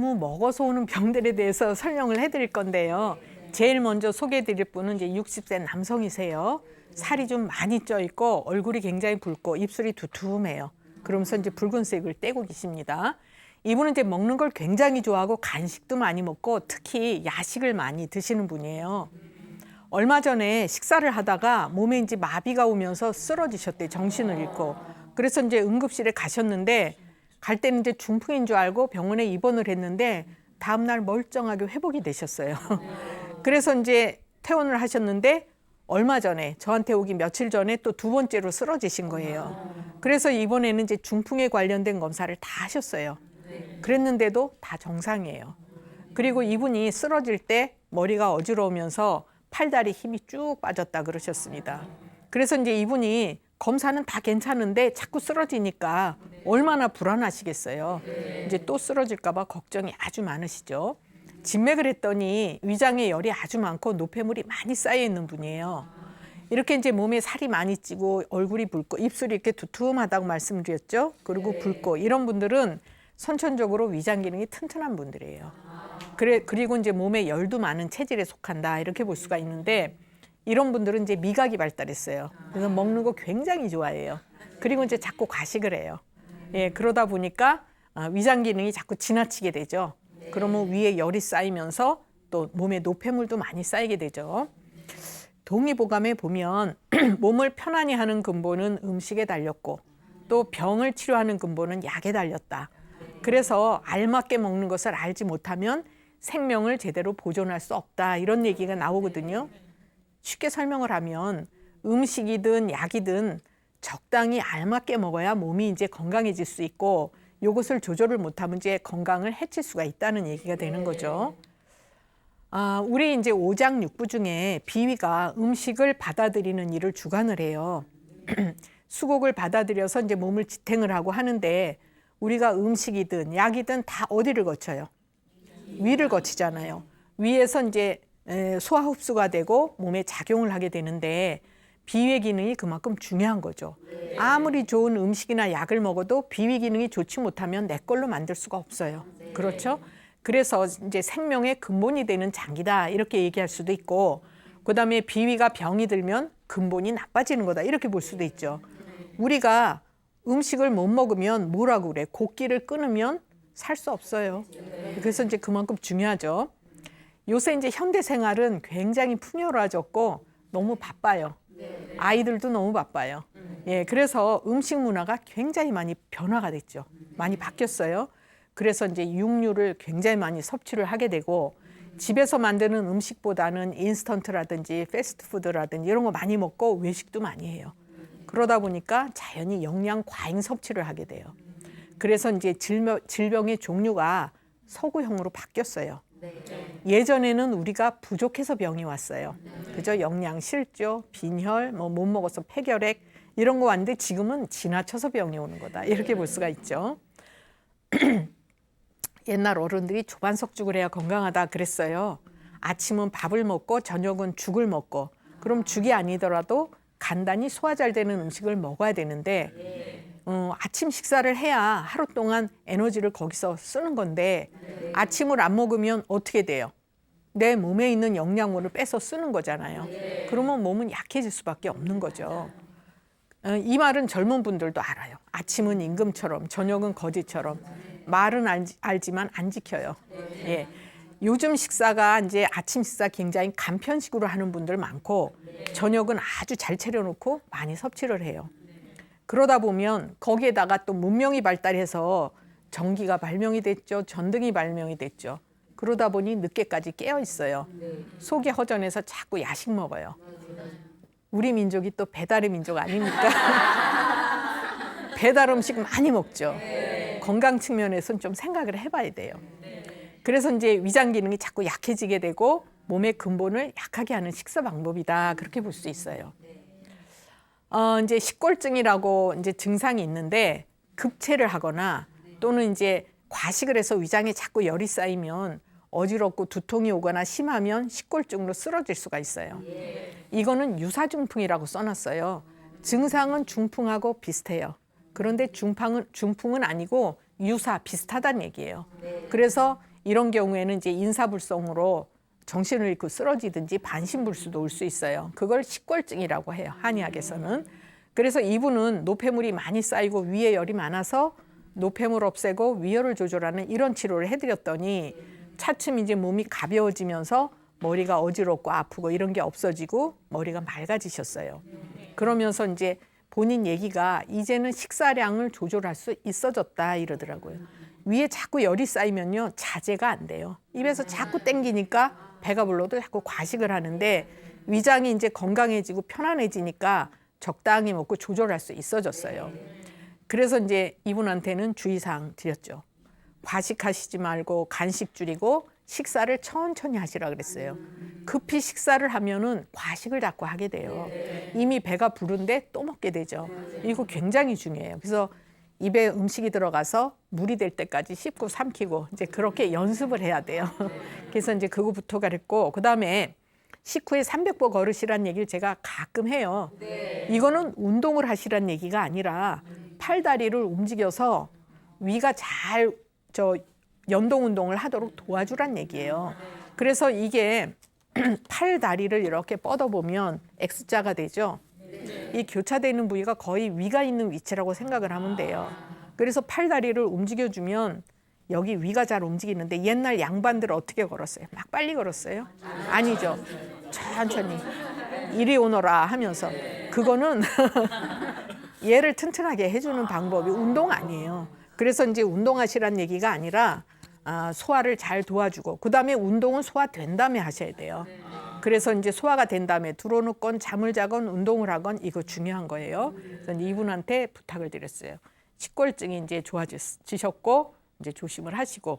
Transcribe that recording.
너무 먹어서 오는 병들에 대해서 설명을 해드릴 건데요. 제일 먼저 소개해드릴 분은 이제 60세 남성이세요. 살이 좀 많이 쪄 있고 얼굴이 굉장히 붉고 입술이 두툼해요. 그러면서 이제 붉은색을 떼고 계십니다. 이분은 이제 먹는 걸 굉장히 좋아하고 간식도 많이 먹고 특히 야식을 많이 드시는 분이에요. 얼마 전에 식사를 하다가 몸에 이제 마비가 오면서 쓰러지셨대요. 정신을 잃고. 그래서 이제 응급실에 가셨는데 갈 때는 이제 중풍인 줄 알고 병원에 입원을 했는데 다음날 멀쩡하게 회복이 되셨어요. 그래서 이제 퇴원을 하셨는데 얼마 전에 저한테 오기 며칠 전에 또 두 번째로 쓰러지신 거예요. 그래서 이번에는 이제 중풍에 관련된 검사를 다 하셨어요. 그랬는데도 다 정상이에요. 그리고 이분이 쓰러질 때 머리가 어지러우면서 팔다리 힘이 쭉 빠졌다 그러셨습니다. 그래서 이제 이분이 검사는 다 괜찮은데 자꾸 쓰러지니까 얼마나 불안하시겠어요. 이제 또 쓰러질까 봐 걱정이 아주 많으시죠. 진맥을 했더니 위장에 열이 아주 많고 노폐물이 많이 쌓여 있는 분이에요. 이렇게 이제 몸에 살이 많이 찌고 얼굴이 붉고 입술이 이렇게 두툼하다고 말씀드렸죠. 그리고 붉고 이런 분들은 선천적으로 위장 기능이 튼튼한 분들이에요. 그리고 이제 몸에 열도 많은 체질에 속한다 이렇게 볼 수가 있는데 이런 분들은 이제 미각이 발달했어요. 그래서 먹는 거 굉장히 좋아해요. 그리고 이제 자꾸 과식을 해요. 예, 그러다 보니까 위장 기능이 자꾸 지나치게 되죠. 그러면 위에 열이 쌓이면서 또 몸에 노폐물도 많이 쌓이게 되죠. 동의보감에 보면 몸을 편안히 하는 근본은 음식에 달렸고 또 병을 치료하는 근본은 약에 달렸다. 그래서 알맞게 먹는 것을 알지 못하면 생명을 제대로 보존할 수 없다. 이런 얘기가 나오거든요. 쉽게 설명을 하면 음식이든 약이든 적당히 알맞게 먹어야 몸이 이제 건강해질 수 있고 이것을 조절을 못하면 이제 건강을 해칠 수가 있다는 얘기가 되는 거죠. 우리 이제 오장육부 중에 비위가 음식을 받아들이는 일을 주관을 해요. 수곡을 받아들여서 이제 몸을 지탱을 하고 하는데 우리가 음식이든 약이든 다 어디를 거쳐요? 위를 거치잖아요. 위에서 이제 소화 흡수가 되고 몸에 작용을 하게 되는데 비위 기능이 그만큼 중요한 거죠. 아무리 좋은 음식이나 약을 먹어도 비위 기능이 좋지 못하면 내 걸로 만들 수가 없어요. 그렇죠? 그래서 이제 생명의 근본이 되는 장기다 이렇게 얘기할 수도 있고 그다음에 비위가 병이 들면 근본이 나빠지는 거다 이렇게 볼 수도 있죠. 우리가 음식을 못 먹으면 뭐라고 그래? 곡기를 끊으면 살 수 없어요. 그래서 이제 그만큼 중요하죠. 요새 이제 현대 생활은 굉장히 풍요로워졌고 너무 바빠요. 아이들도 너무 바빠요. 예, 그래서 음식 문화가 굉장히 많이 변화가 됐죠. 많이 바뀌었어요. 그래서 이제 육류를 굉장히 많이 섭취를 하게 되고 집에서 만드는 음식보다는 인스턴트라든지 패스트푸드라든지 이런 거 많이 먹고 외식도 많이 해요. 그러다 보니까 자연히 영양 과잉 섭취를 하게 돼요. 그래서 이제 질병의 종류가 서구형으로 바뀌었어요. 예전에는 우리가 부족해서 병이 왔어요. 그죠? 영양실조, 빈혈, 못 먹어서 폐결핵 이런 거 왔는데 지금은 지나쳐서 병이 오는 거다. 이렇게 볼 수가 있죠. 옛날 어른들이 조반석죽을 해야 건강하다 그랬어요. 아침은 밥을 먹고 저녁은 죽을 먹고 그럼 죽이 아니더라도 간단히 소화 잘 되는 음식을 먹어야 되는데 아침 식사를 해야 하루 동안 에너지를 거기서 쓰는 건데 아침을 안 먹으면 어떻게 돼요? 내 몸에 있는 영양분을 빼서 쓰는 거잖아요. 그러면 몸은 약해질 수밖에 없는 거죠. 이 말은 젊은 분들도 알아요. 아침은 임금처럼 저녁은 거지처럼 말은 알지만 안 지켜요. 예. 요즘 식사가 이제 아침 식사 굉장히 간편식으로 하는 분들 많고 저녁은 아주 잘 차려놓고 많이 섭취를 해요. 그러다 보면 거기에다가 또 문명이 발달해서 전기가 발명이 됐죠. 전등이 발명이 됐죠. 그러다 보니 늦게까지 깨어 있어요. 속이 허전해서 자꾸 야식 먹어요. 우리 민족이 또 배달의 민족 아닙니까? 배달 음식 많이 먹죠. 건강 측면에서는 좀 생각을 해봐야 돼요. 그래서 이제 위장 기능이 자꾸 약해지게 되고 몸의 근본을 약하게 하는 식사 방법이다. 그렇게 볼 수 있어요. 이제 식골증이라고 이제 증상이 있는데 급체를 하거나 또는 이제 과식을 해서 위장에 자꾸 열이 쌓이면 어지럽고 두통이 오거나 심하면 식골증으로 쓰러질 수가 있어요. 이거는 유사중풍이라고 써놨어요. 증상은 중풍하고 비슷해요. 그런데 중풍은 아니고 유사, 비슷하다는 얘기예요. 그래서 이런 경우에는 이제 인사불성으로 정신을 잃고 쓰러지든지 반신불수도 올 수 있어요. 그걸 식골증이라고 해요. 한의학에서는. 그래서 이분은 노폐물이 많이 쌓이고 위에 열이 많아서 노폐물 없애고 위열을 조절하는 이런 치료를 해드렸더니 차츰 이제 몸이 가벼워지면서 머리가 어지럽고 아프고 이런 게 없어지고 머리가 맑아지셨어요. 그러면서 이제 본인 얘기가 이제는 식사량을 조절할 수 있어졌다 이러더라고요. 위에 자꾸 열이 쌓이면요 자제가 안 돼요. 입에서 자꾸 땡기니까 배가 불러도 자꾸 과식을 하는데 위장이 이제 건강해지고 편안해지니까 적당히 먹고 조절할 수 있어졌어요. 그래서 이제 이분한테는 주의사항 드렸죠. 과식하시지 말고 간식 줄이고 식사를 천천히 하시라 그랬어요. 급히 식사를 하면은 과식을 자꾸 하게 돼요. 이미 배가 부른데 또 먹게 되죠. 이거 굉장히 중요해요. 그래서 입에 음식이 들어가서 물이 될 때까지 씹고 삼키고 이제 그렇게 연습을 해야 돼요. 그래서 이제 그거부터 가르쳤고 그다음에 식후에 300보 걸으시란 얘기를 제가 가끔 해요. 이거는 운동을 하시란 얘기가 아니라 팔다리를 움직여서 위가 잘 연동 운동을 하도록 도와주란 얘기예요. 그래서 이게 팔다리를 이렇게 뻗어보면 X자가 되죠. 이 교차되는 부위가 거의 위가 있는 위치라고 생각을 하면 돼요. 그래서 팔다리를 움직여주면 여기 위가 잘 움직이는데 옛날 양반들 어떻게 걸었어요? 막 빨리 걸었어요? 아니죠. 천천히 이리 오너라 하면서 그거는 얘를 튼튼하게 해주는 방법이 운동 아니에요. 그래서 이제 운동하시란 얘기가 아니라 소화를 잘 도와주고 그다음에 운동은 소화된 다음에 하셔야 돼요. 그래서 이제 소화가 된 다음에 들어놓건 잠을 자건 운동을 하건 이거 중요한 거예요. 그래서 이분한테 부탁을 드렸어요. 식골증이 이제 좋아지셨고 이제 조심을 하시고